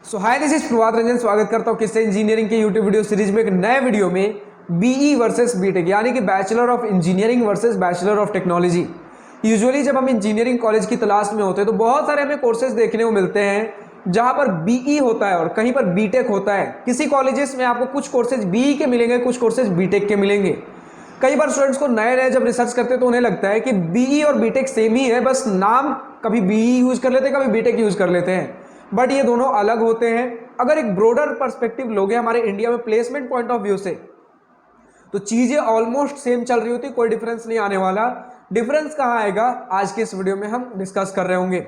So hi, this is Prabhat Ranjan. स्वागत करता हूँ किससे इंजीनियरिंग के यूट्यूब वीडियो सीरीज में एक नए वीडियो में बीई वर्सेस बीटेक यानी कि bachelor of engineering versus bachelor of technology. Usually जब हम इंजीनियरिंग कॉलेज की तलाश में होते हैं तो बहुत सारे हमें कोर्सेज देखने को मिलते हैं जहां पर बीई होता है और कहीं पर बीटेक होता है। किसी कॉलेजेस में आपको कुछ कोर्सेज बीई के मिलेंगे, कुछ कोर्सेज बीटेक के मिलेंगे। कई बार स्टूडेंट्स को नए नए जब रिसर्च करते हैं तो उन्हें लगता है कि बीई और बीटेक सेम ही है, बस नाम कभी बीई यूज कर लेते हैं, कभी बीटेक यूज कर लेते हैं, बट ये दोनों अलग होते हैं। अगर एक ब्रॉडर पर्सपेक्टिव लोगे हमारे इंडिया में प्लेसमेंट पॉइंट ऑफ व्यू से, तो चीजें ऑलमोस्ट सेम चल रही होती, कोई डिफरेंस नहीं आने वाला। डिफरेंस कहां आएगा आज के इस वीडियो में हम डिस्कस कर रहे होंगे।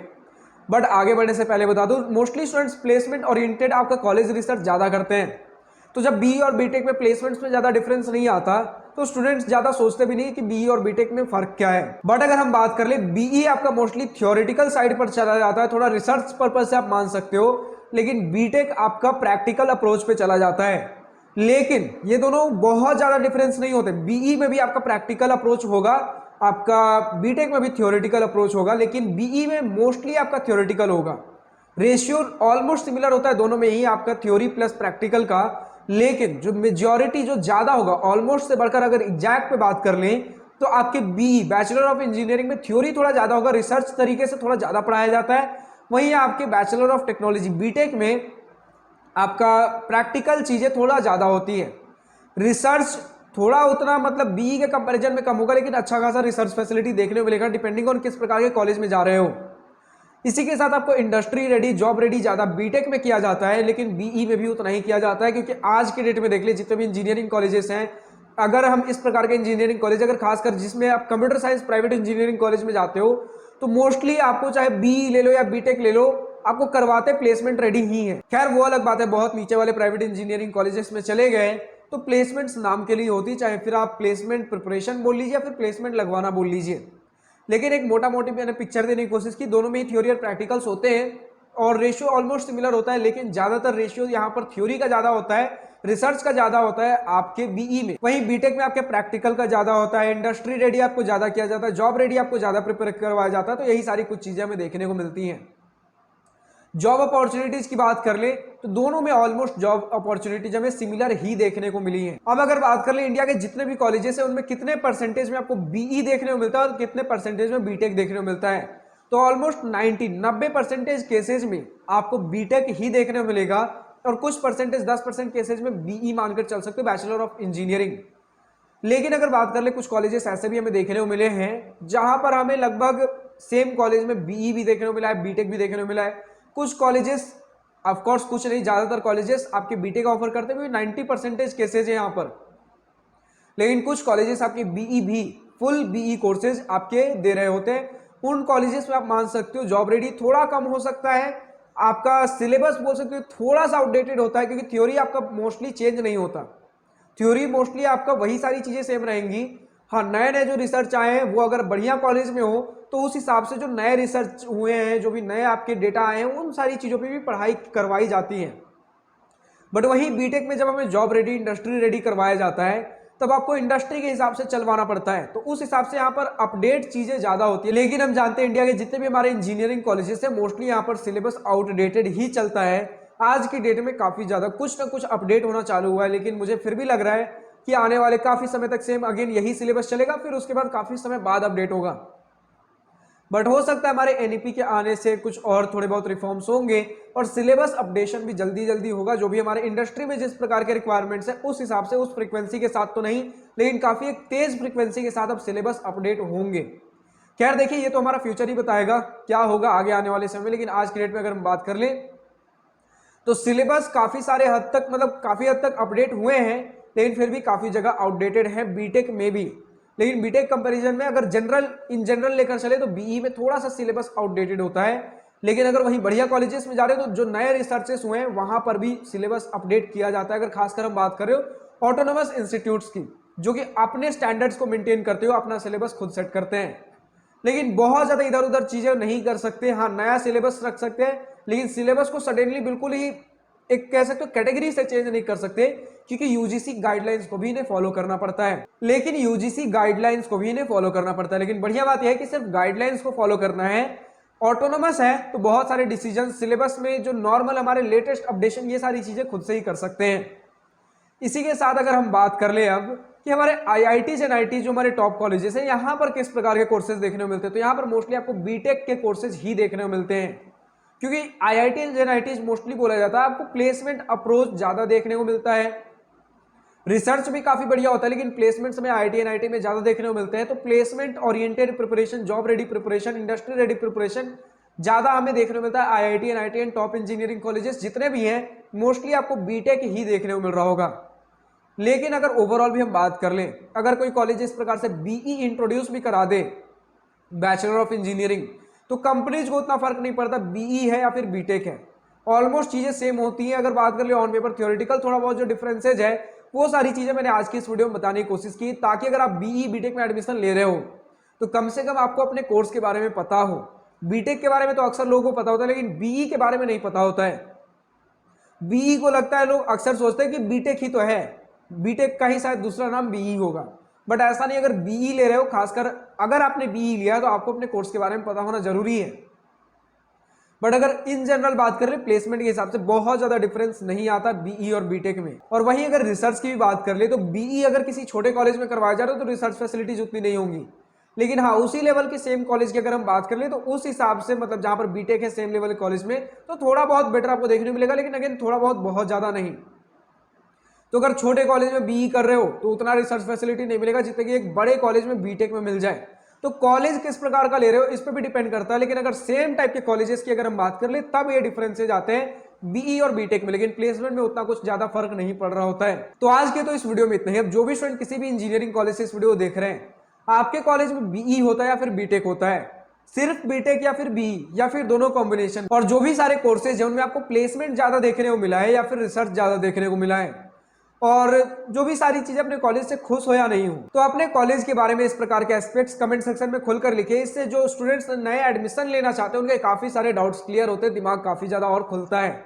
बट आगे बढ़ने से पहले बता दूं, मोस्टली स्टूडेंट्स प्लेसमेंट ओरिएंटेड आपका कॉलेज रिसर्च ज्यादा करते हैं। तो जब बी और बीटेक में प्लेसमेंट्स में ज्यादा डिफरेंस नहीं आता तो स्टूडेंट्स ज्यादा सोचते भी नहीं कि बी और बीटेक में फर्क क्या है। बट अगर हम बात कर ले, बीई आपका मोस्टली थ्योरेटिकल साइड पर चला जाता है, थोड़ा रिसर्च पर्पज से आप मान सकते हो, लेकिन बीटेक आपका प्रैक्टिकल अप्रोच पे चला जाता है। लेकिन ये दोनों बहुत ज्यादा डिफरेंस नहीं होते। बीई में भी आपका प्रैक्टिकल अप्रोच होगा, आपका बीटेक में भी थ्योरेटिकल अप्रोच होगा, लेकिन बीई में मोस्टली आपका थ्योरेटिकल होगा। रेशियो ऑलमोस्ट सिमिलर होता है दोनों में ही, आपका थ्योरी प्लस प्रैक्टिकल का। लेकिन जो मेजॉरिटी जो ज्यादा होगा, ऑलमोस्ट से बढ़कर अगर एग्जैक्ट पे बात कर लें तो आपके बीई बैचलर ऑफ इंजीनियरिंग में थ्योरी थोड़ा ज्यादा होगा, रिसर्च तरीके से थोड़ा ज्यादा पढ़ाया जाता है। वहीं आपके बैचलर ऑफ टेक्नोलॉजी बीटेक में आपका प्रैक्टिकल चीजें थोड़ा ज्यादा होती है। रिसर्च थोड़ा उतना मतलब बीई के कंपैरिजन में कम होगा, लेकिन अच्छा खासा रिसर्च फैसिलिटी देखने को मिलेगा डिपेंडिंग ऑन किस प्रकार के कॉलेज में जा रहे हो। इसी के साथ आपको इंडस्ट्री रेडी, जॉब रेडी ज्यादा बीटेक में किया जाता है, लेकिन बीई में भी उतना ही किया जाता है। क्योंकि आज के डेट में देख ले जितने भी इंजीनियरिंग कॉलेजेस हैं, अगर हम इस प्रकार के इंजीनियरिंग कॉलेज, अगर खासकर जिसमें आप computer science private engineering college में जाते हो, तो मोस्टली आपको चाहे बीई ले लो या बीटेक ले लो, आपको करवाते प्लेसमेंट रेडी ही है। खैर वो अलग बात है, बहुत नीचे वाले प्राइवेट इंजीनियरिंग कॉलेजेस में चले गए तो प्लेसमेंट्स नाम के लिए होती, चाहे फिर आप प्लेसमेंट प्रिपरेशन बोल लीजिए या फिर प्लेसमेंट लगवाना बोल लीजिए। लेकिन एक मोटा मोटी मैंने पिक्चर देने की कोशिश की, दोनों में ही थ्योरी और प्रैक्टिकल्स होते हैं और रेशियो ऑलमोस्ट सिमिलर होता है, लेकिन ज्यादातर रेशियो यहाँ पर थ्योरी का ज्यादा होता है, रिसर्च का ज्यादा होता है आपके बीई में। वहीं बीटेक में आपके प्रैक्टिकल का ज्यादा होता है, इंडस्ट्री रेडी आपको ज्यादा किया जाता है, जॉब रेडी आपको ज्यादा प्रिपेयर करवाया जाता है। तो यही सारी कुछ चीजें हमें देखने को मिलती हैं। जॉब अपॉर्चुनिटीज की बात कर ले तो दोनों में ऑलमोस्ट जॉब अपॉर्चुनिटीज हमें सिमिलर ही देखने को मिली है। अब अगर बात कर ले इंडिया के जितने भी कॉलेजेस हैं उनमें कितने परसेंटेज में आपको बीई देखने को मिलता है और कितने परसेंटेज में बीटेक देखने को मिलता है, तो ऑलमोस्ट 90% केसेज में आपको बीटेक ही देखने को मिलेगा और कुछ परसेंटेज 10% केसेज में बीई मानकर चल सकते हो, बैचलर ऑफ इंजीनियरिंग। लेकिन अगर बात कर ले, कुछ कॉलेजेस ऐसे भी हमें देखने को मिले हैं जहां पर हमें लगभग सेम कॉलेज में बीई भी देखने को मिला है, बीटेक भी देखने को मिला है। कुछ कॉलेजेस, ऑफ कोर्स कुछ नहीं, ज्यादातर कॉलेजेस आपके बीटेक ऑफर करते हुए 90% केसेज है यहाँ पर, लेकिन कुछ कॉलेजेस आपके बीई भी फुल बीई कोर्सेज आपके दे रहे होते हैं। उन कॉलेजेस में आप मान सकते हो जॉब रेडी थोड़ा कम हो सकता है, आपका सिलेबस बोल सकते हो थोड़ा सा आउटडेटेड होता है, क्योंकि थ्योरी आपका मोस्टली चेंज नहीं होता। थ्योरी मोस्टली आपका वही सारी चीजें सेम रहेंगी। हाँ, नए नए जो रिसर्च आए हैं वो अगर बढ़िया कॉलेज में हो तो उस हिसाब से जो नए रिसर्च हुए हैं, जो भी नए आपके डेटा आए हैं, उन सारी चीजों पे भी पढ़ाई करवाई जाती है। बट वहीं बीटेक में जब हमें जॉब रेडी, इंडस्ट्री रेडी करवाया जाता है, तब आपको इंडस्ट्री के हिसाब से चलवाना पड़ता है, तो उस हिसाब से यहाँ पर अपडेट चीजें ज्यादा होती है। लेकिन हम जानते हैं इंडिया के जितने भी हमारे इंजीनियरिंग कॉलेजेस हैं, मोस्टली यहाँ पर सिलेबस आउटडेटेड ही चलता है। आज की डेट में काफी ज्यादा कुछ ना कुछ अपडेट होना चालू हुआ है, लेकिन मुझे फिर भी लग रहा है कि आने वाले काफी समय तक सेम अगेन यही सिलेबस चलेगा, फिर उसके बाद काफी समय बाद अपडेट होगा। बट हो सकता है हमारे एनईपी के आने से कुछ और थोड़े बहुत रिफॉर्म्स होंगे और सिलेबस अपडेशन भी जल्दी जल्दी होगा। जो भी हमारे इंडस्ट्री में जिस प्रकार के रिक्वायरमेंट्स है उस हिसाब से, उस फ्रीक्वेंसी के साथ तो नहीं, लेकिन काफी एक तेज फ्रीक्वेंसी के साथ अब सिलेबस अपडेट होंगे। खैर देखिए, ये तो हमारा फ्यूचर ही बताएगा क्या होगा आगे आने वाले समय में। लेकिन आज की डेट में अगर हम बात कर ले तो सिलेबस काफी सारे हद तक, मतलब काफी हद तक अपडेट हुए हैं, लेकिन फिर भी काफी जगह आउटडेटेड है बीटेक में भी। लेकिन बीटेक कंपैरिजन में अगर इन जनरल लेकर चले तो बीई में थोड़ा सा सिलेबस आउटडेटेड होता है। लेकिन अगर वहीं बढ़िया कॉलेजेस में जा रहे हो तो जो नए रिसर्चेस हुए हैं वहां पर भी सिलेबस अपडेट किया जाता है। अगर खासकर हम बात कर रहे हो ऑटोनोमस इंस्टीट्यूट्स की, जो कि अपने स्टैंडर्ड्स को मेंटेन करते हो, अपना सिलेबस खुद सेट करते हैं, लेकिन बहुत ज्यादा इधर उधर चीजें नहीं कर सकते। हाँ, नया सिलेबस रख सकते हैं, लेकिन सिलेबस को सडनली बिल्कुल ही एक कह सकते हो कैटेगरी से चेंज नहीं कर सकते, क्योंकि यूजीसी गाइडलाइंस को भी इन्हें फॉलो करना पड़ता है। लेकिन बढ़िया बात यह है कि सिर्फ गाइडलाइंस को फॉलो करना है, ऑटोनोमस है तो बहुत सारे डिसीजन सिलेबस में जो नॉर्मल हमारे लेटेस्ट अपडेशन ये सारी चीजें खुद से ही कर सकते हैं। इसी के साथ अगर हम बात कर ले अब कि हमारे आईआईटीज एंड आईटी जो हमारे टॉप कॉलेजेस हैं यहाँ पर किस प्रकार के कोर्सेज देखने को मिलते हैं, तो यहाँ पर मोस्टली आपको बीटेक के कोर्सेज ही देखने को मिलते हैं, क्योंकि आईआईटीज एंड आईटीज मोस्टली बोला जाता है आपको प्लेसमेंट अप्रोच ज्यादा देखने को मिलता है। रिसर्च भी काफी बढ़िया होता है लेकिन प्लेसमेंट्स में आईआईटी एंड आईटी में ज्यादा देखने को मिलते हैं। तो placement oriented preparation, job ready preparation, industry ready preparation ज्यादा हमें देखने को मिलता है IIT and IT and top engineering colleges जितने भी हैं मोस्टली आपको बीटेक ही देखने को मिल रहा होगा। लेकिन अगर ओवरऑल भी हम बात कर लें, अगर कोई कॉलेज इस प्रकार से बीई इंट्रोड्यूस भी करा दे बैचलर ऑफ इंजीनियरिंग, तो कंपनीज को उतना फर्क नहीं पड़ता बीई है या फिर बीटेक है, ऑलमोस्ट चीजें सेम होती हैं। अगर बात कर ले ऑन पेपर थ्योरेटिकल थोड़ा बहुत जो डिफरेंसेज है वो सारी चीजें मैंने आज की इस वीडियो में बताने की कोशिश की, ताकि अगर आप बीई बीटेक में एडमिशन ले रहे हो तो कम से कम आपको अपने कोर्स के बारे में पता हो। बीटेक के बारे में तो अक्सर लोगों को पता होता है लेकिन बीई के बारे में नहीं पता होता है। बीई को लगता है, लोग अक्सर सोचते हैं कि बीटेक ही तो है, बीटेक का ही शायद दूसरा नाम बीई होगा, बट ऐसा नहीं। अगर बीई ले रहे हो, खासकर अगर आपने बीई लिया तो आपको अपने कोर्स के बारे में पता होना जरूरी है। बट अगर इन जनरल बात कर ले प्लेसमेंट के हिसाब से बहुत ज्यादा डिफरेंस नहीं आता बीई और बीटेक में। और वहीं अगर रिसर्च की भी बात कर ले तो बीई अगर किसी छोटे कॉलेज में करवाया जा रहा है तो रिसर्च फैसिलिटीज उतनी नहीं होंगी, लेकिन हाँ उसी लेवल के सेम कॉलेज की अगर हम बात कर ले तो उस हिसाब से मतलब जहां पर बीटेक है सेम लेवल के कॉलेज में तो थोड़ा बहुत बेटर आपको देखने को मिलेगा, लेकिन अगेन थोड़ा बहुत ज्यादा नहीं। तो अगर छोटे कॉलेज में बीई कर रहे हो तो उतना रिसर्च फैसिलिटी नहीं मिलेगा जितने कि एक बड़े कॉलेज में बीटेक में मिल जाए। तो कॉलेज किस प्रकार का ले रहे हो इस पर भी डिपेंड करता है, लेकिन अगर सेम टाइप के कॉलेजेस की अगर हम बात कर ले तब ये डिफरेंसेज आते हैं बीई और बीटेक में, लेकिन प्लेसमेंट में उतना कुछ ज्यादा फर्क नहीं पड़ रहा होता है। तो आज के तो इस वीडियो में इतना ही। अब जो भी स्टूडेंट किसी भी इंजीनियरिंग कॉलेज से इस वीडियो देख रहे हैं, आपके कॉलेज में बीई होता है या फिर बीटेक होता है, सिर्फ बीटेक या फिर बीई या फिर दोनों कॉम्बिनेशन, और जो भी सारे कोर्सेज है उनमें आपको प्लेसमेंट ज्यादा देखने को मिला है या फिर रिसर्च ज्यादा देखने को मिला है, और जो भी सारी चीजें अपने कॉलेज से खुश हो या नहीं हो, तो अपने कॉलेज के बारे में इस प्रकार के एस्पेक्ट्स कमेंट सेक्शन में खुलकर लिखे। इससे जो स्टूडेंट्स नए एडमिशन लेना चाहते हैं उनके काफी सारे डाउट्स क्लियर होते हैं, दिमाग काफी ज्यादा और खुलता है।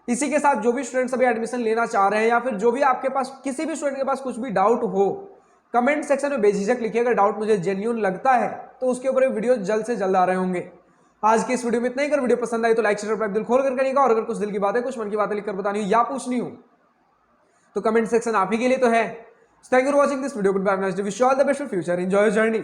इसी के साथ जो भी स्टूडेंट्स अभी एडमिशन लेना चाह रहे हैं या फिर जो भी आपके पास किसी भी स्टूडेंट के पास कुछ भी डाउट हो, कमेंट सेक्शन में बेझिझक लिखिए। अगर डाउट मुझे जेन्युइन लगता है तो उसके ऊपर वीडियो जल्द से जल्द आ रहे होंगे। आज की इस वीडियो में इतना ही। अगर वीडियो पसंद आई तो लाइक शेयर दिल खोल कर करिएगा, और अगर कुछ दिल की बातें कुछ मन की बातें लिखकर बतानी हो या पूछनी हो तो कमेंट सेक्शन आप ही के लिए तो है। Thank you for watching this video. Goodbye, nice to wish you all the best for future, enjoy your journey.